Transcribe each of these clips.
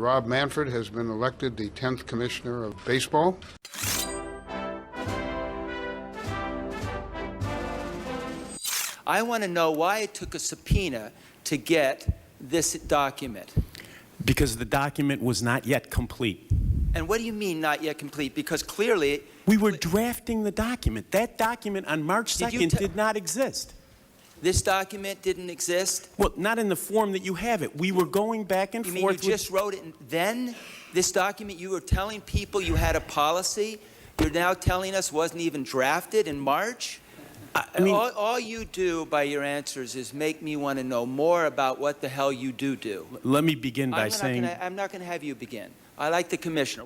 Rob Manfred has been elected the 10th Commissioner of Baseball. I want to know why it took a subpoena to get this document. Because the document was not yet complete. And what do you mean not yet complete? Because clearly... We were drafting the document. That document on March 2nd did not exist. This document didn't exist? Well, not in the form that you have it. We were going back and forth. You mean you just wrote it and then this document you were telling people you had a policy, you're now telling us wasn't even drafted in March? I mean, all you do by your answers is make me want to know more about what the hell you do. Let me begin by saying... I'm not going to have you begin. I like the commissioner.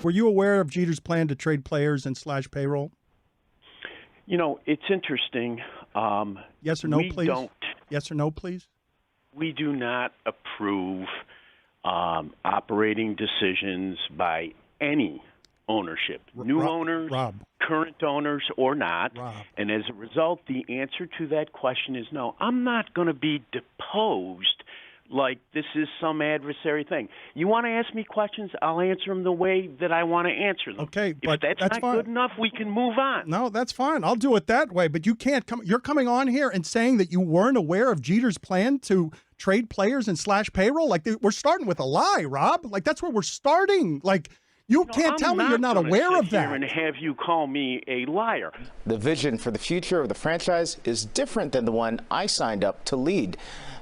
Were you aware of Jeter's plan to trade players and slash payroll? You know, it's interesting. Yes or no, please? Don't. Yes or no, please? We do not approve operating decisions by any ownership, new owners, current owners, or not. And as a result, the answer to that question is no. I'm not going to be deposed like this is some adversary thing. You want to ask me questions, I'll answer them the way that I want to answer them. Okay, but if that's not fine. good enough, we can move on. No, that's fine. I'll do it that way. But you can't come. You're coming on here and saying that you weren't aware of Jeter's plan to trade players and slash payroll. Like we're starting with a lie, Rob. Like that's where we're starting. Like. You can't tell me you're not aware of that. And have you call me a liar. The vision for the future of the franchise is different than the one I signed up to lead.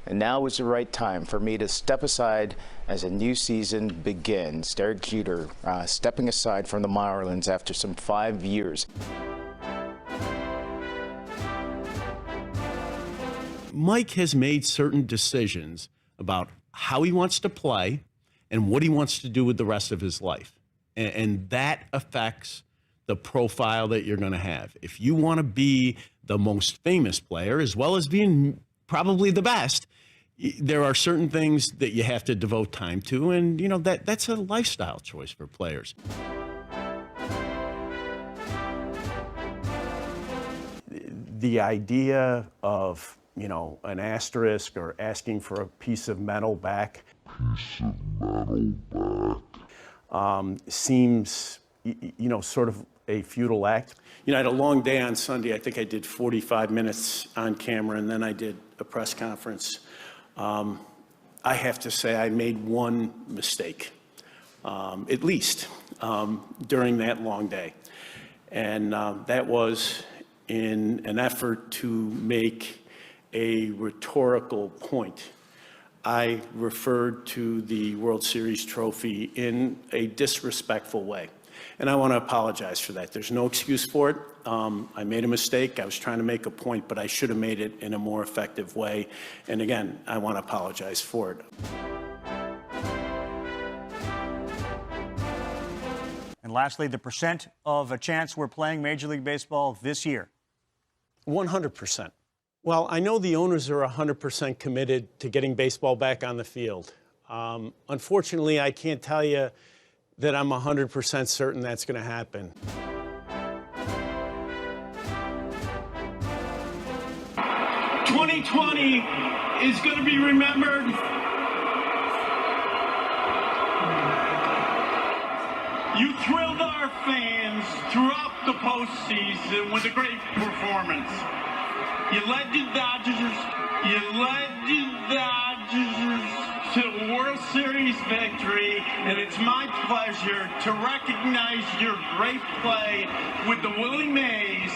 And now is the right time for me to step aside as a new season begins. Derek Jeter stepping aside from the Marlins after some 5 years. Mike has made certain decisions about how he wants to play and what he wants to do with the rest of his life. And that affects the profile that you're going to have. If you want to be the most famous player, as well as being probably the best, there are certain things that you have to devote time to. And, you know, that's a lifestyle choice for players. The idea of, you know, an asterisk or asking for a piece of metal back. Seems, you know, sort of a futile act. You know, I had a long day on Sunday. I think I did 45 minutes on camera, and then I did a press conference. I have to say I made one mistake, at least, during that long day. And that was in an effort to make a rhetorical point. I referred to the World Series trophy in a disrespectful way. And I want to apologize for that. There's no excuse for it. I made a mistake. I was trying to make a point, but I should have made it in a more effective way. And again, I want to apologize for it. And lastly, the percent of a chance we're playing Major League Baseball this year. 100%. Well, I know the owners are 100% committed to getting baseball back on the field. Unfortunately, I can't tell you that I'm 100% certain that's going to happen. '20 is going to be remembered. You thrilled our fans throughout the postseason with a great performance. You led the Dodgers to the World Series victory, and it's my pleasure to recognize your great play with the Willie Mays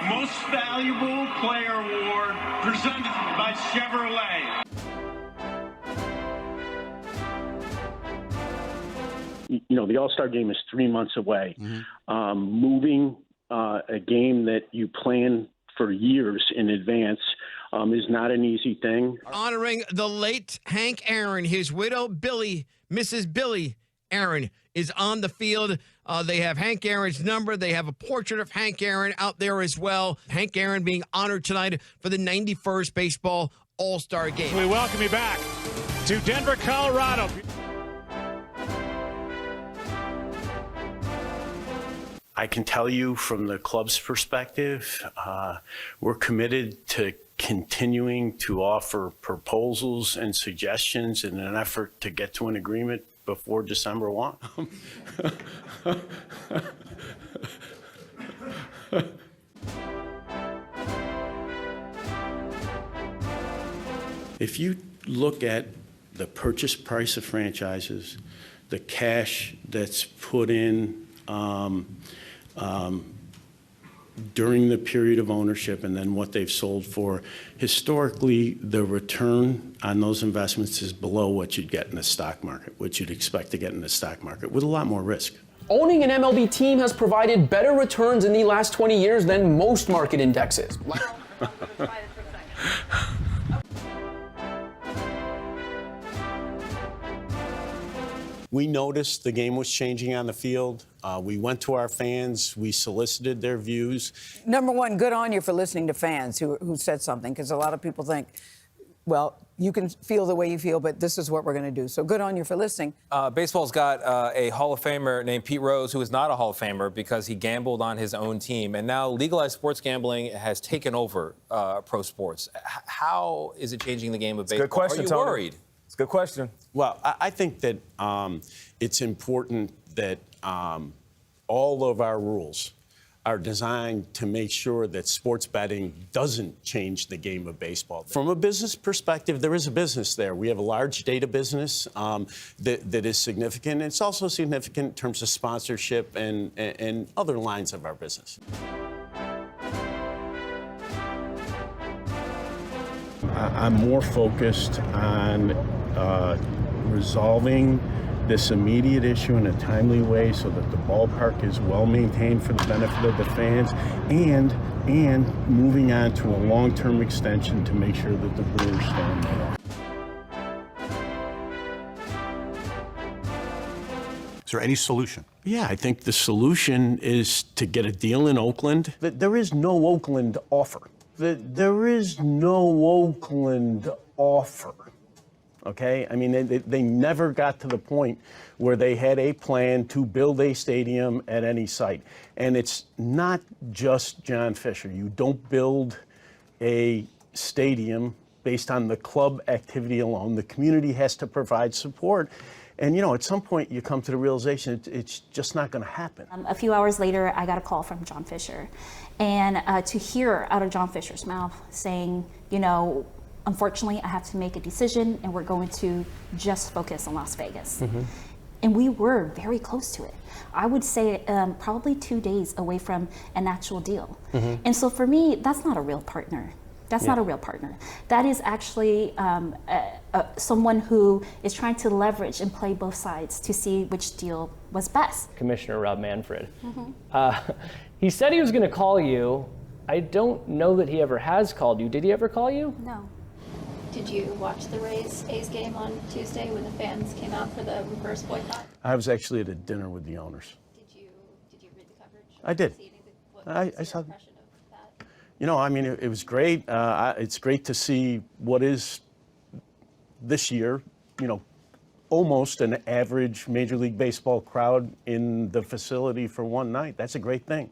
Most Valuable Player Award presented by Chevrolet. You know, the All-Star game is 3 months away. Moving a game that you plan for years in advance is not an easy thing. Honoring the late Hank Aaron, his widow, Mrs. Billy Aaron, is on the field. They have Hank Aaron's number. They have a portrait of Hank Aaron out there as well. Hank Aaron being honored tonight for the 91st Baseball All-Star Game. We welcome you back to Denver, Colorado. I can tell you from the club's perspective, we're committed to continuing to offer proposals and suggestions in an effort to get to an agreement before December 1. If you look at the purchase price of franchises, the cash that's put in during the period of ownership and then what they've sold for, historically, the return on those investments is below what you'd get in the stock market, what you'd expect to get in the stock market, with a lot more risk. Owning an MLB team has provided better returns in the last 20 years than most market indexes. We noticed the game was changing on the field. We went to our fans. We solicited their views. Number one, good on you for listening to fans who said something, because a lot of people think, well, you can feel the way you feel, but this is what we're going to do. So good on you for listening. Baseball's got a Hall of Famer named Pete Rose, who is not a Hall of Famer because he gambled on his own team. And now legalized sports gambling has taken over pro sports. How is it changing the game of baseball? Good question, Are you Tony. worried? It's a good question. Well, I think that it's important that all of our rules are designed to make sure that sports betting doesn't change the game of baseball. From a business perspective, there is a business there. We have a large data business that is significant. It's also significant in terms of sponsorship and other lines of our business. I'm more focused on resolving this immediate issue in a timely way so that the ballpark is well maintained for the benefit of the fans, and moving on to a long-term extension to make sure that the Brewers stay in there. Is there any solution? Yeah, I think the solution is to get a deal in Oakland. There is no Oakland offer. There is no Oakland offer, okay? I mean, they never got to the point where they had a plan to build a stadium at any site. And it's not just John Fisher. You don't build a stadium based on the club activity alone. The community has to provide support. And, you know, at some point you come to the realization it's just not going to happen. A few hours later, I got a call from John Fisher. And to hear out of John Fisher's mouth saying, you know, unfortunately, I have to make a decision and we're going to just focus on Las Vegas. Mm-hmm. And we were very close to it. I would say probably 2 days away from an actual deal. Mm-hmm. And so for me, that's not a real partner. That's not a real partner. That is actually someone who is trying to leverage and play both sides to see which deal was best. Commissioner Rob Manfred. Mm-hmm. He said he was going to call you. I don't know that he ever has called you. Did he ever call you? No. Did you watch the A's game on Tuesday when the fans came out for the reverse boycott? I was actually at a dinner with the owners. Did you read the coverage? I did. I saw. You know, I mean, it was great. It's great to see what is this year, you know, almost an average Major League Baseball crowd in the facility for one night. That's a great thing.